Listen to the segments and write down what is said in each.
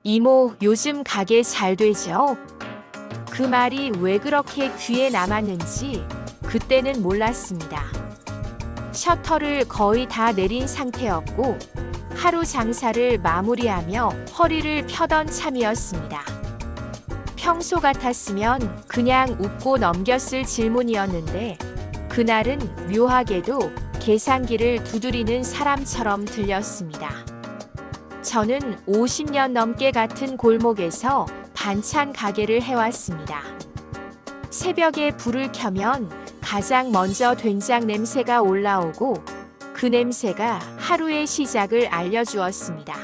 이모, 요즘 가게 잘 되죠? 그 말이 왜 그렇게 귀에 남았는지 그때는 몰랐습니다. 셔터를 거의 다 내린 상태였고 하루 장사를 마무리하며 허리를 펴던 참이었습니다. 평소 같았으면 그냥 웃고 넘겼을 질문이었는데 그날은 묘하게도 계산기를 두드리는 사람처럼 들렸습니다. 저는 50년 넘게 같은 골목에서 반찬 가게를 해왔습니다. 새벽에 불을 켜면 가장 먼저 된장 냄새가 올라오고 그 냄새가 하루의 시작을 알려주었습니다.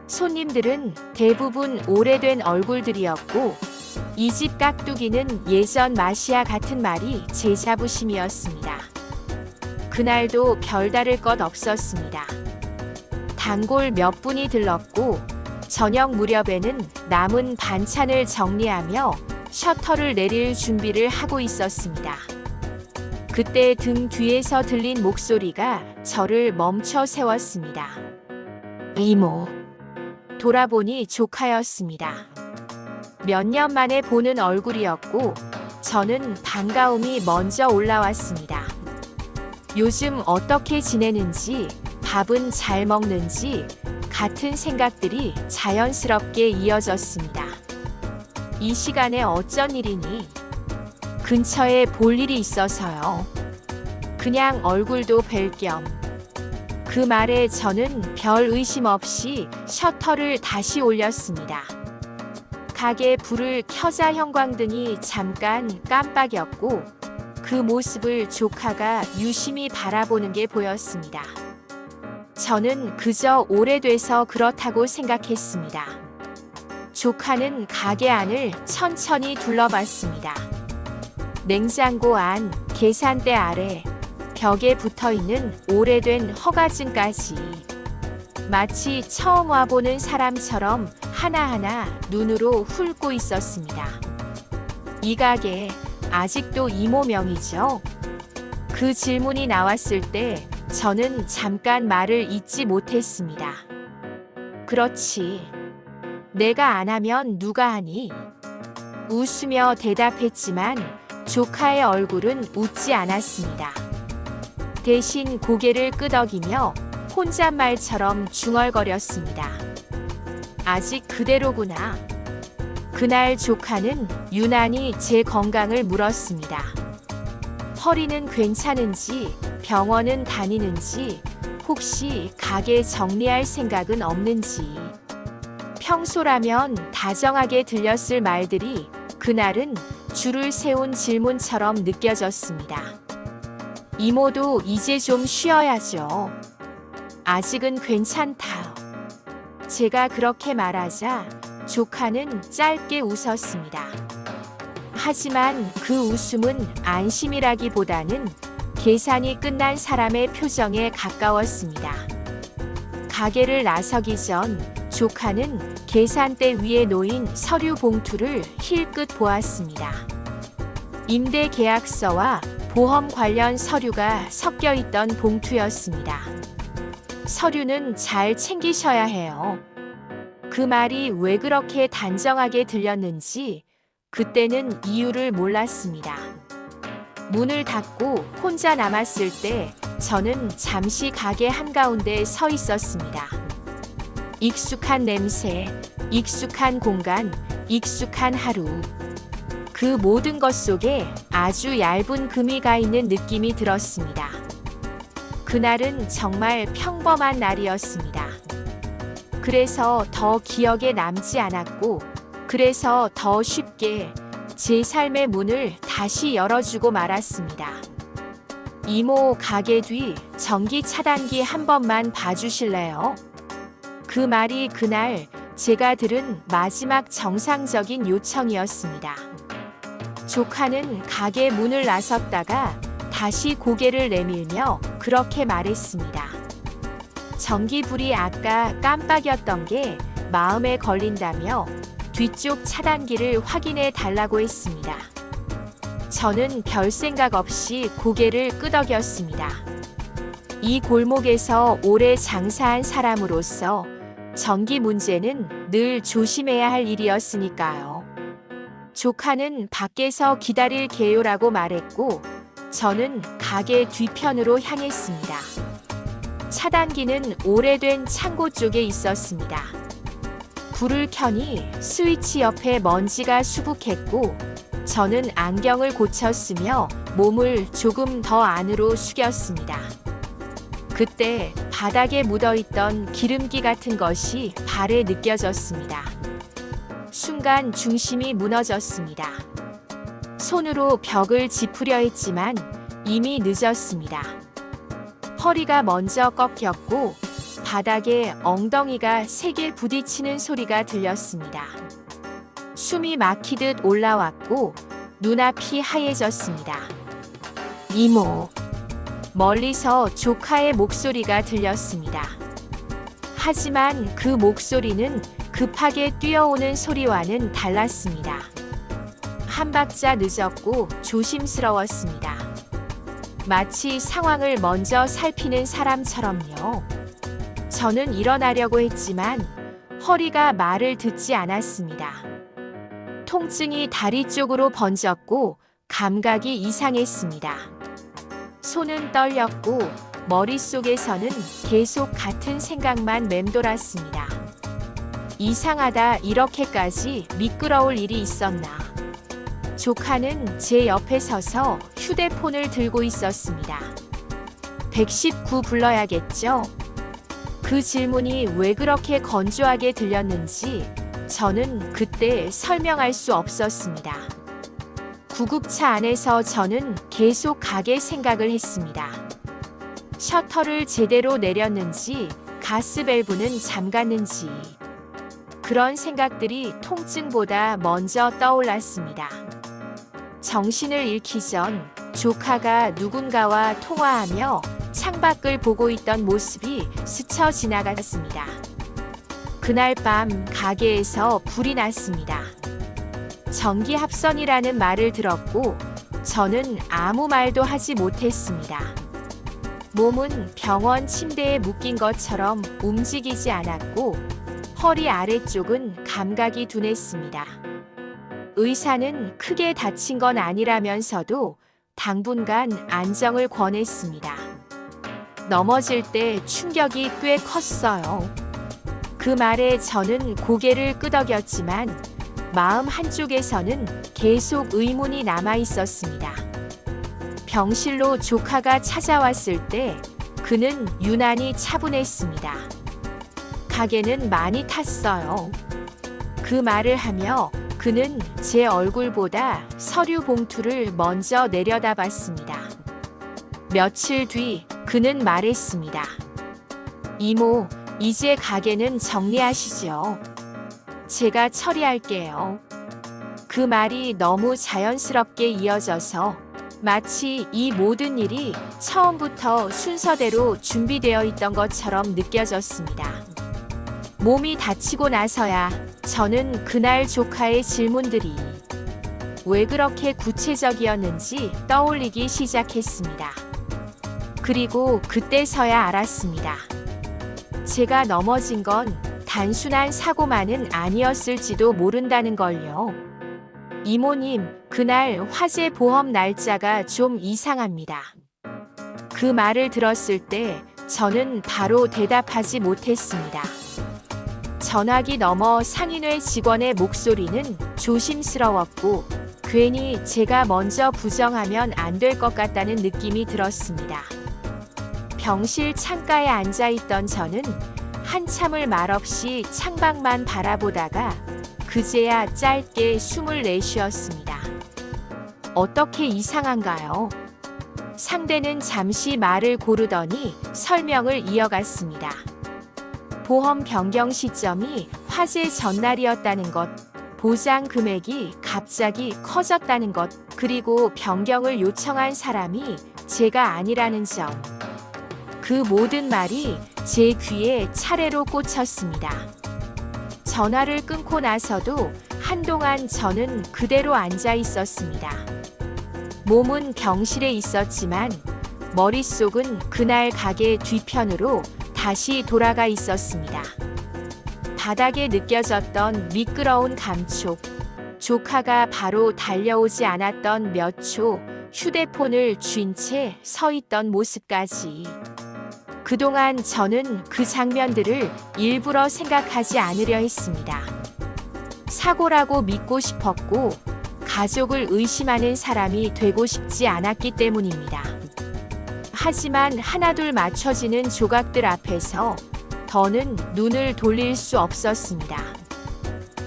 손님들은 대부분 오래된 얼굴들이었고 이 집 깍두기는 예전 맛이야 같은 말이 제 자부심이었습니다. 그날도 별다를 것 없었습니다. 단골 몇 분이 들렀고 저녁 무렵에는 남은 반찬을 정리하며 셔터를 내릴 준비를 하고 있었습니다. 그때 등 뒤에서 들린 목소리가 저를 멈춰 세웠습니다. 이모. 돌아보니 조카였습니다. 몇 년 만에 보는 얼굴이었고 저는 반가움이 먼저 올라왔습니다. 요즘 어떻게 지내는지, 밥은 잘 먹는지 같은 생각들이 자연스럽게 이어졌습니다. 이 시간에 어쩐 일이니? 근처에 볼 일이 있어서요. 그냥 얼굴도 뵐 겸. 그 말에 저는 별 의심 없이 셔터를 다시 올렸습니다. 가게 불을 켜자 형광등이 잠깐 깜빡였고 그 모습을 조카가 유심히 바라보는 게 보였습니다. 저는 그저 오래돼서 그렇다고 생각했습니다. 조카는 가게 안을 천천히 둘러봤습니다. 냉장고 안, 계산대 아래, 벽에 붙어있는 오래된 허가증까지 마치 처음 와보는 사람처럼 하나하나 눈으로 훑고 있었습니다. 이 가게 아직도 이모 명이죠? 그 질문이 나왔을 때 저는 잠깐 말을 잇지 못했습니다. 그렇지. 내가 안 하면 누가 하니? 웃으며 대답했지만 조카의 얼굴은 웃지 않았습니다. 대신 고개를 끄덕이며 혼잣말처럼 중얼거렸습니다. 아직 그대로구나. 그날 조카는 유난히 제 건강을 물었습니다. 허리는 괜찮은지, 병원은 다니는지, 혹시 가게 정리할 생각은 없는지. 평소라면 다정하게 들렸을 말들이 그날은 줄을 세운 질문처럼 느껴졌습니다. 이모도 이제 좀 쉬어야죠. 아직은 괜찮다. 제가 그렇게 말하자 조카는 짧게 웃었습니다. 하지만 그 웃음은 안심이라기보다는 계산이 끝난 사람의 표정에 가까웠습니다. 가게를 나서기 전 조카는 계산대 위에 놓인 서류 봉투를 힐끗 보았습니다. 임대 계약서와 보험 관련 서류가 섞여 있던 봉투였습니다. 서류는 잘 챙기셔야 해요. 그 말이 왜 그렇게 단정하게 들렸는지 그때는 이유를 몰랐습니다. 문을 닫고 혼자 남았을 때 저는 잠시 가게 한가운데 서 있었습니다. 익숙한 냄새, 익숙한 공간, 익숙한 하루. 그 모든 것 속에 아주 얇은 금이 가 있는 느낌이 들었습니다. 그날은 정말 평범한 날이었습니다. 그래서 더 기억에 남지 않았고, 그래서 더 쉽게 제 삶의 문을 다시 열어주고 말았습니다. 이모, 가게 뒤 전기 차단기 한 번만 봐주실래요? 그 말이 그날 제가 들은 마지막 정상적인 요청이었습니다. 조카는 가게 문을 나섰다가 다시 고개를 내밀며 그렇게 말했습니다. 전기불이 아까 깜빡였던 게 마음에 걸린다며 뒤쪽 차단기를 확인해 달라고 했습니다. 저는 별 생각 없이 고개를 끄덕였습니다. 이 골목에서 오래 장사한 사람으로서 전기 문제는 늘 조심해야 할 일이었으니까요. 조카는 밖에서 기다릴게요라고 말했고 저는 가게 뒤편으로 향했습니다. 차단기는 오래된 창고 쪽에 있었습니다. 불을 켜니 스위치 옆에 먼지가 수북했고 저는 안경을 고쳤으며 몸을 조금 더 안으로 숙였습니다. 그때 바닥에 묻어있던 기름기 같은 것이 발에 느껴졌습니다. 순간 중심이 무너졌습니다. 손으로 벽을 짚으려 했지만 이미 늦었습니다. 허리가 먼저 꺾였고 바닥에 엉덩이가 세게 부딪히는 소리가 들렸습니다. 숨이 막히듯 올라왔고 눈앞이 하얘졌습니다. 이모. 멀리서 조카의 목소리가 들렸습니다. 하지만 그 목소리는 급하게 뛰어오는 소리와는 달랐습니다. 한 박자 늦었고 조심스러웠습니다. 마치 상황을 먼저 살피는 사람처럼요. 저는 일어나려고 했지만 허리가 말을 듣지 않았습니다. 통증이 다리 쪽으로 번졌고 감각이 이상했습니다. 손은 떨렸고 머릿속에서는 계속 같은 생각만 맴돌았습니다. 이상하다, 이렇게까지 미끄러울 일이 있었나. 조카는 제 옆에 서서 휴대폰을 들고 있었습니다. 119 불러야겠죠? 그 질문이 왜 그렇게 건조하게 들렸는지 저는 그때 설명할 수 없었습니다. 구급차 안에서 저는 계속 가게 생각을 했습니다. 셔터를 제대로 내렸는지 가스밸브는 잠갔는지 그런 생각들이 통증보다 먼저 떠올랐습니다. 정신을 잃기 전 조카가 누군가와 통화하며 창밖을 보고 있던 모습이 스쳐 지나갔습니다. 그날 밤 가게에서 불이 났습니다. 전기 합선이라는 말을 들었고 저는 아무 말도 하지 못했습니다. 몸은 병원 침대에 묶인 것처럼 움직이지 않았고 허리 아래쪽은 감각이 둔했습니다. 의사는 크게 다친 건 아니라면서도 당분간 안정을 권했습니다. 넘어질 때 충격이 꽤 컸어요. 그 말에 저는 고개를 끄덕였지만 마음 한쪽에서는 계속 의문이 남아 있었습니다. 병실로 조카가 찾아왔을 때 그는 유난히 차분했습니다. 가게는 많이 탔어요. 그 말을 하며 그는 제 얼굴보다 서류 봉투를 먼저 내려다봤습니다. 며칠 뒤 그는 말했습니다. 이모, 이제 가게는 정리하시죠. 제가 처리할게요. 그 말이 너무 자연스럽게 이어져서 마치 이 모든 일이 처음부터 순서대로 준비되어 있던 것처럼 느껴졌습니다. 몸이 다치고 나서야 저는 그날 조카의 질문들이 왜 그렇게 구체적이었는지 떠올리기 시작했습니다. 그리고 그때서야 알았습니다. 제가 넘어진 건 단순한 사고만은 아니었을지도 모른다는 걸요. 이모님, 그날 화재 보험 날짜가 좀 이상합니다. 그 말을 들었을 때 저는 바로 대답하지 못했습니다. 전화기 너머 상인회 직원의 목소리는 조심스러웠고 괜히 제가 먼저 부정하면 안 될 것 같다는 느낌이 들었습니다. 병실 창가에 앉아있던 저는 한참을 말없이 창밖만 바라보다가 그제야 짧게 숨을 내쉬었습니다. 어떻게 이상한가요? 상대는 잠시 말을 고르더니 설명을 이어갔습니다. 보험 변경 시점이 화재 전날이었다는 것, 보장 금액이 갑자기 커졌다는 것, 그리고 변경을 요청한 사람이 제가 아니라는 점. 그 모든 말이 제 귀에 차례로 꽂혔습니다. 전화를 끊고 나서도 한동안 저는 그대로 앉아 있었습니다. 몸은 병실에 있었지만 머릿속은 그날 가게 뒤편으로 다시 돌아가 있었습니다. 바닥에 느껴졌던 미끄러운 감촉, 조카가 바로 달려오지 않았던 몇 초, 휴대폰을 쥔 채 서 있던 모습까지. 그동안 저는 그 장면들을 일부러 생각하지 않으려 했습니다. 사고라고 믿고 싶었고, 가족을 의심하는 사람이 되고 싶지 않았기 때문입니다. 하지만 하나둘 맞춰지는 조각들 앞에서 더는 눈을 돌릴 수 없었습니다.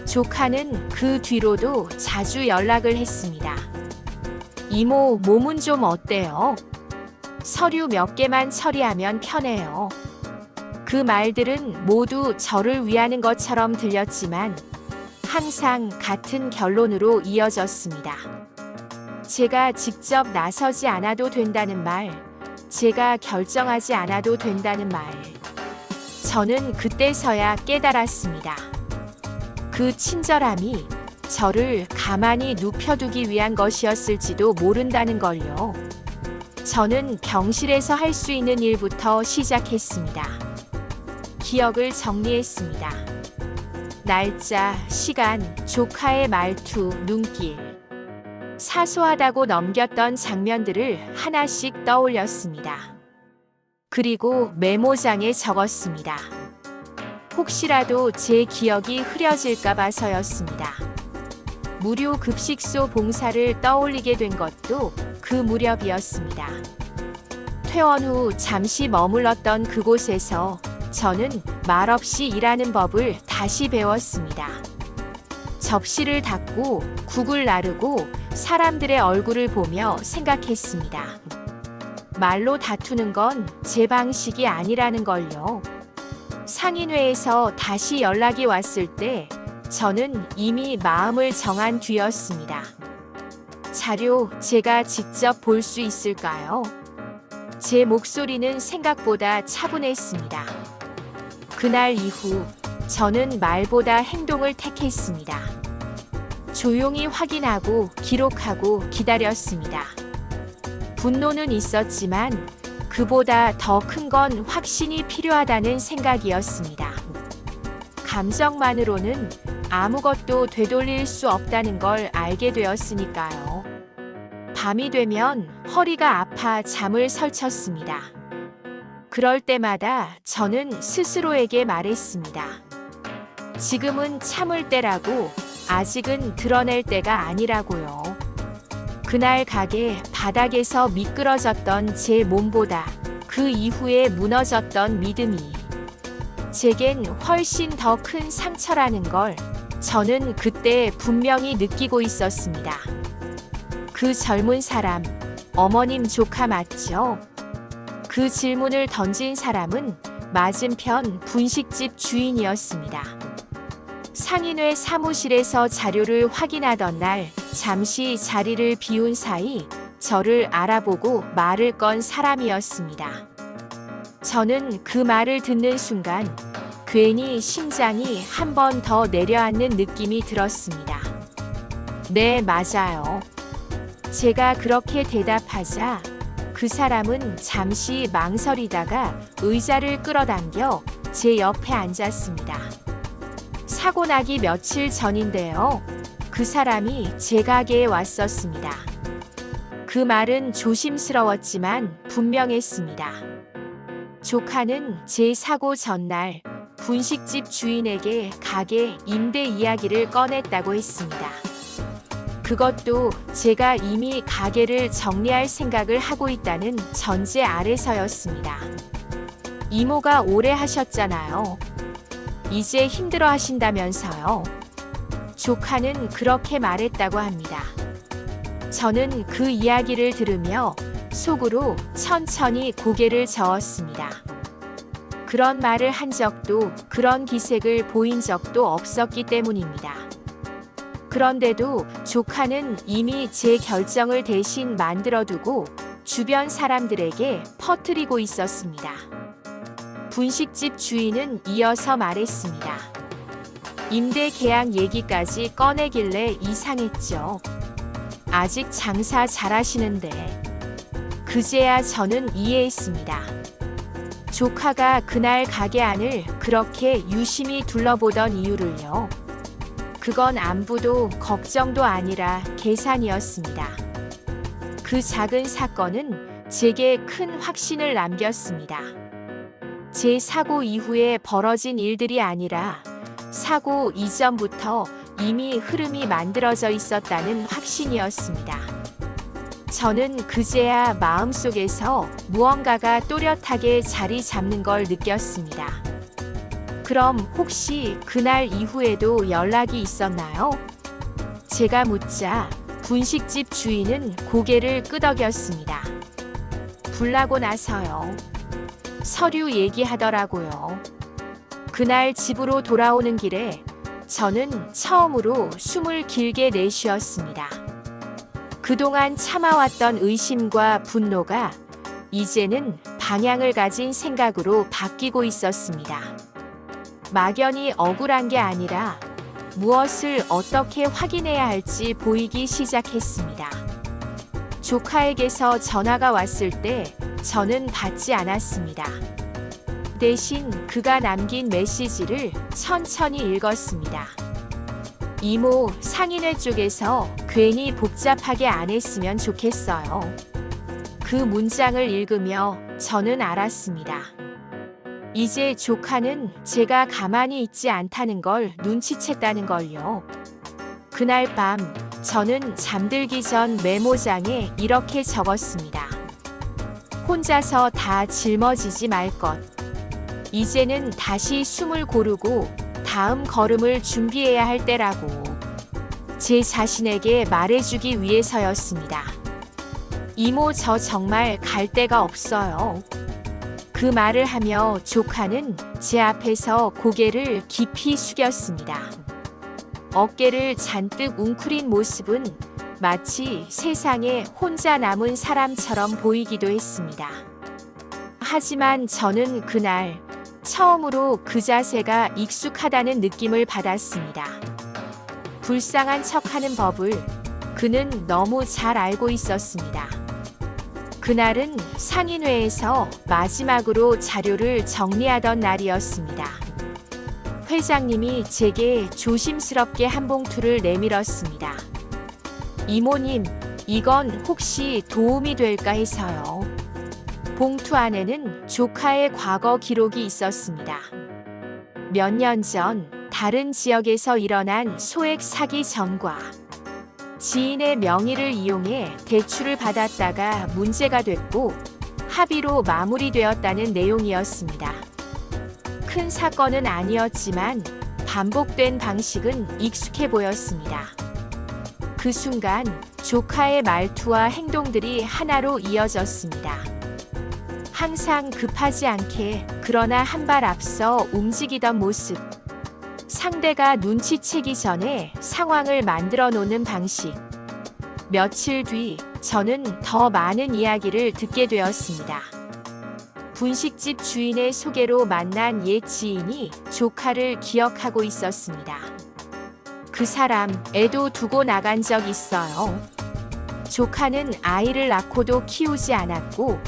조카는 그 뒤로도 자주 연락을 했습니다. 이모, 몸은 좀 어때요? 서류 몇 개만 처리하면 편해요. 그 말들은 모두 저를 위하는 것처럼 들렸지만 항상 같은 결론으로 이어졌습니다. 제가 직접 나서지 않아도 된다는 말, 제가 결정하지 않아도 된다는 말. 저는 그때서야 깨달았습니다. 그 친절함이 저를 가만히 눕혀두기 위한 것이었을지도 모른다는 걸요. 저는 병실에서 할 수 있는 일부터 시작했습니다. 기억을 정리했습니다. 날짜, 시간, 조카의 말투, 눈길. 사소하다고 넘겼던 장면들을 하나씩 떠올렸습니다. 그리고 메모장에 적었습니다. 혹시라도 제 기억이 흐려질까 봐서였습니다. 무료 급식소 봉사를 떠올리게 된 것도 그 무렵이었습니다. 퇴원 후 잠시 머물렀던 그곳에서 저는 말없이 일하는 법을 다시 배웠습니다. 접시를 닫고 국을 나르고 사람들의 얼굴을 보며 생각했습니다. 말로 다투는 건 제 방식이 아니라는 걸요. 상인회에서 다시 연락이 왔을 때 저는 이미 마음을 정한 뒤였습니다. 자료 제가 직접 볼 수 있을까요? 제 목소리는 생각보다 차분했습니다. 그날 이후 저는 말보다 행동을 택했습니다. 조용히 확인하고 기록하고 기다렸습니다. 분노는 있었지만 그보다 더 큰 건 확신이 필요하다는 생각이었습니다. 감정만으로는 아무것도 되돌릴 수 없다는 걸 알게 되었으니까요. 밤이 되면 허리가 아파 잠을 설쳤습니다. 그럴 때마다 저는 스스로에게 말했습니다. 지금은 참을 때라고, 아직은 드러낼 때가 아니라고요. 그날 가게 바닥에서 미끄러졌던 제 몸보다 그 이후에 무너졌던 믿음이 제겐 훨씬 더 큰 상처라는 걸 저는 그때 분명히 느끼고 있었습니다. 그 젊은 사람, 어머님 조카 맞죠? 그 질문을 던진 사람은 맞은편 분식집 주인이었습니다. 상인회 사무실에서 자료를 확인하던 날 잠시 자리를 비운 사이 저를 알아보고 말을 건 사람이었습니다. 저는 그 말을 듣는 순간 괜히 심장이 한 번 더 내려앉는 느낌이 들었습니다. 네, 맞아요. 제가 그렇게 대답하자 그 사람은 잠시 망설이다가 의자를 끌어당겨 제 옆에 앉았습니다. 사고 나기 며칠 전인데요. 그 사람이 제 가게에 왔었습니다. 그 말은 조심스러웠지만 분명했습니다. 조카는 제 사고 전날 분식집 주인에게 가게 임대 이야기를 꺼냈다고 했습니다. 그것도 제가 이미 가게를 정리할 생각을 하고 있다는 전제 아래서였습니다. 이모가 오래 하셨잖아요. 이제 힘들어 하신다면서요. 조카는 그렇게 말했다고 합니다. 저는 그 이야기를 들으며 속으로 천천히 고개를 저었습니다. 그런 말을 한 적도 그런 기색을 보인 적도 없었기 때문입니다. 그런데도 조카는 이미 제 결정을 대신 만들어두고 주변 사람들에게 퍼뜨리고 있었습니다. 분식집 주인은 이어서 말했습니다. 임대 계약 얘기까지 꺼내길래 이상했죠. 아직 장사 잘하시는데. 그제야 저는 이해했습니다. 조카가 그날 가게 안을 그렇게 유심히 둘러보던 이유를요. 그건 안부도 걱정도 아니라 계산이었습니다. 그 작은 사건은 제게 큰 확신을 남겼습니다. 제 사고 이후에 벌어진 일들이 아니라 사고 이전부터 이미 흐름이 만들어져 있었다는 확신이었습니다. 저는 그제야 마음속에서 무언가가 또렷하게 자리 잡는 걸 느꼈습니다. 그럼 혹시 그날 이후에도 연락이 있었나요? 제가 묻자 분식집 주인은 고개를 끄덕였습니다. 불나고 나서요. 서류 얘기하더라고요. 그날 집으로 돌아오는 길에 저는 처음으로 숨을 길게 내쉬었습니다. 그동안 참아왔던 의심과 분노가 이제는 방향을 가진 생각으로 바뀌고 있었습니다. 막연히 억울한 게 아니라 무엇을 어떻게 확인해야 할지 보이기 시작했습니다. 조카에게서 전화가 왔을 때 저는 받지 않았습니다. 대신 그가 남긴 메시지를 천천히 읽었습니다. 이모, 상인회 쪽에서 괜히 복잡하게 안 했으면 좋겠어요. 그 문장을 읽으며 저는 알았습니다. 이제 조카는 제가 가만히 있지 않다는 걸 눈치챘다는 걸요. 그날 밤 저는 잠들기 전 메모장에 이렇게 적었습니다. 혼자서 다 짊어지지 말 것. 이제는 다시 숨을 고르고 다음 걸음을 준비해야 할 때라고. 제 자신에게 말해주기 위해서였습니다. 이모, 저 정말 갈 데가 없어요. 그 말을 하며 조카는 제 앞에서 고개를 깊이 숙였습니다. 어깨를 잔뜩 웅크린 모습은 마치 세상에 혼자 남은 사람처럼 보이기도 했습니다. 하지만 저는 그날 처음으로 그 자세가 익숙하다는 느낌을 받았습니다. 불쌍한 척하는 법을 그는 너무 잘 알고 있었습니다. 그날은 상인회에서 마지막으로 자료를 정리하던 날이었습니다. 회장님이 제게 조심스럽게 한 봉투를 내밀었습니다. 이모님, 이건 혹시 도움이 될까 해서요. 봉투 안에는 조카의 과거 기록이 있었습니다. 몇 년 전 다른 지역에서 일어난 소액 사기 전과 지인의 명의를 이용해 대출을 받았다가 문제가 됐고 합의로 마무리되었다는 내용이었습니다. 큰 사건은 아니었지만 반복된 방식은 익숙해 보였습니다. 그 순간 조카의 말투와 행동들이 하나로 이어졌습니다. 항상 급하지 않게 그러나 한 발 앞서 움직이던 모습. 상대가 눈치채기 전에 상황을 만들어 놓는 방식. 며칠 뒤 저는 더 많은 이야기를 듣게 되었습니다. 분식집 주인의 소개로 만난 옛 지인이 조카를 기억하고 있었습니다. 그 사람 애도 두고 나간 적 있어요. 조카는 아이를 낳고도 키우지 않았고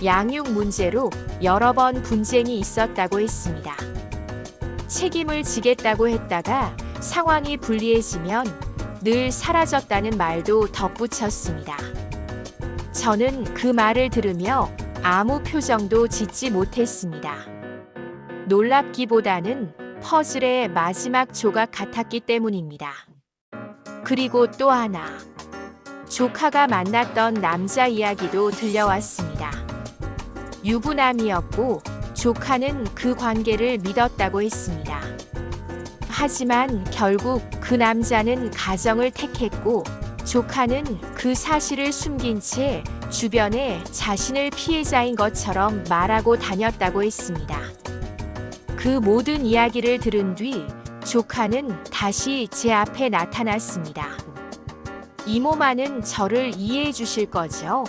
양육 문제로 여러 번 분쟁이 있었다고 했습니다. 책임을 지겠다고 했다가 상황이 불리해지면 늘 사라졌다는 말도 덧붙였습니다. 저는 그 말을 들으며 아무 표정도 짓지 못했습니다. 놀랍기보다는 퍼즐의 마지막 조각 같았기 때문입니다. 그리고 또 하나. 조카가 만났던 남자 이야기도 들려왔습니다. 유부남이었고 조카는 그 관계를 믿었다고 했습니다. 하지만 결국 그 남자는 가정을 택했고 조카는 그 사실을 숨긴 채 주변에 자신을 피해자인 것처럼 말하고 다녔다고 했습니다. 그 모든 이야기를 들은 뒤 조카는 다시 제 앞에 나타났습니다. 이모만은 저를 이해해 주실 거죠?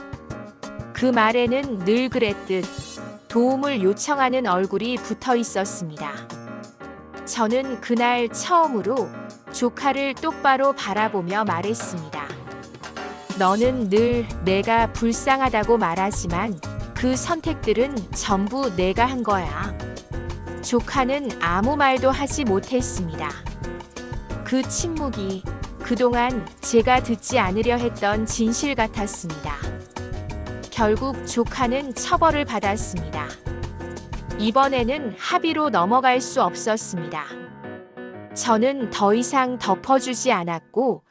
그 말에는 늘 그랬듯 도움을 요청하는 얼굴이 붙어 있었습니다. 저는 그날 처음으로 조카를 똑바로 바라보며 말했습니다. 너는 늘 내가 불쌍하다고 말하지만 그 선택들은 전부 내가 한 거야. 조카는 아무 말도 하지 못했습니다. 그 침묵이 그동안 제가 듣지 않으려 했던 진실 같았습니다. 결국 조카는 처벌을 받았습니다. 이번에는 합의로 넘어갈 수 없었습니다. 저는 더 이상 덮어주지 않았고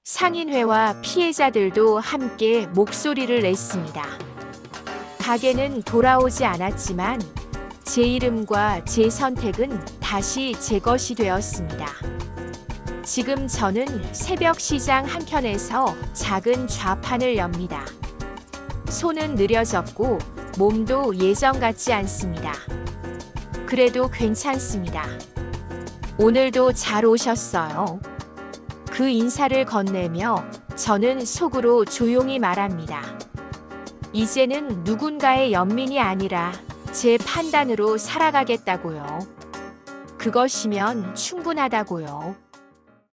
상인회와 피해자들도 함께 목소리를 냈습니다. 가게는 돌아오지 않았지만 제 이름과 제 선택은 다시 제 것이 되었습니다. 지금 저는 새벽 시장 한켠에서 작은 좌판을 엽니다. 손은 느려졌고 몸도 예전 같지 않습니다. 그래도 괜찮습니다. 오늘도 잘 오셨어요. 그 인사를 건네며 저는 속으로 조용히 말합니다. 이제는 누군가의 연민이 아니라 제 판단으로 살아가겠다고요. 그것이면 충분하다고요.